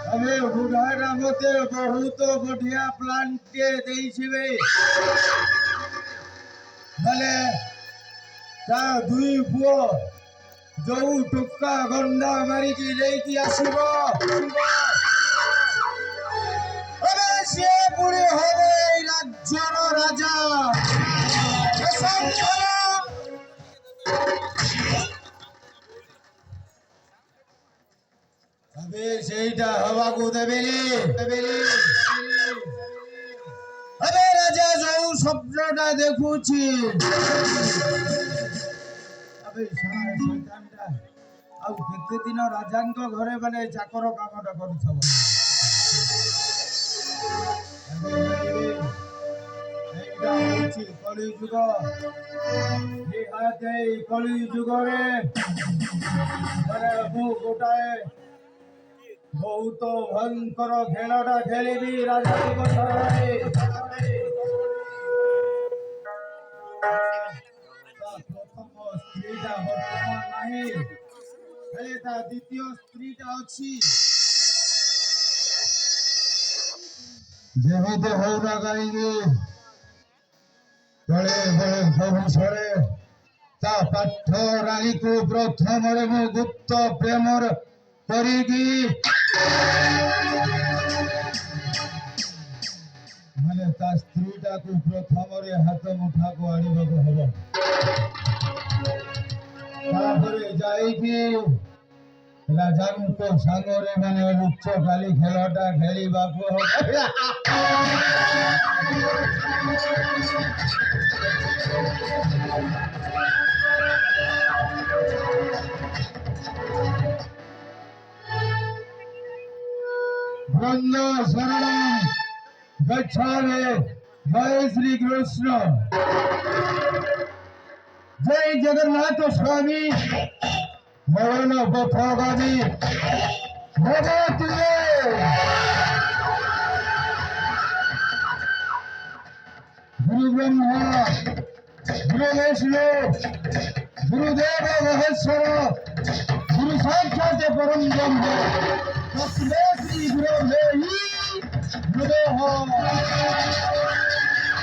अबे बुढ़ारा मते बहुत बढ़िया प्लान के देइछिबे भले ता दुई पुओ जो टुक्का गंडा मारी की लेकी आसीबो अबे से पुरी होबे राज्यर राजा अबे सेटा हवा को देबेली अबे राजा जो स्वप्नटा देखुछि अबे शैतानटा आ केते दिन राजांक घरे माने चाकर कामटा करूथबो एइटा होछि कली जुग ए हाते कली जुगरे माने बो गोटाए बहुत भयंकर खेलटा खेलिबी राजा कथारे प्रथम स्त्रीटा वर्तमान नाही हेले ता द्वितीय स्त्रीटा अछि जेहेतु होना कहिबी बड़े बड़े भविष्य ता पाठ रानी को प्रथम मु गुप्त प्रेमर करिगी माने ता स्त्रीटा को प्रथम रे हाथ मुठा को आनिबा को हबो तापरे जाई की राजान को संगरे माने लुच्च खाली खेलटा खेलिबा को वृंद शरणं गच्छामि जय श्री कृष्ण जय जगन्नाथ स्वामी भवन पथगामी भगवती गुरु ब्रह्मा गुरु विष्णु गुरुदेव महेश्वर गुरु साक्षात् परम ब्रह्म तस्मै श्री गुरवे नमः।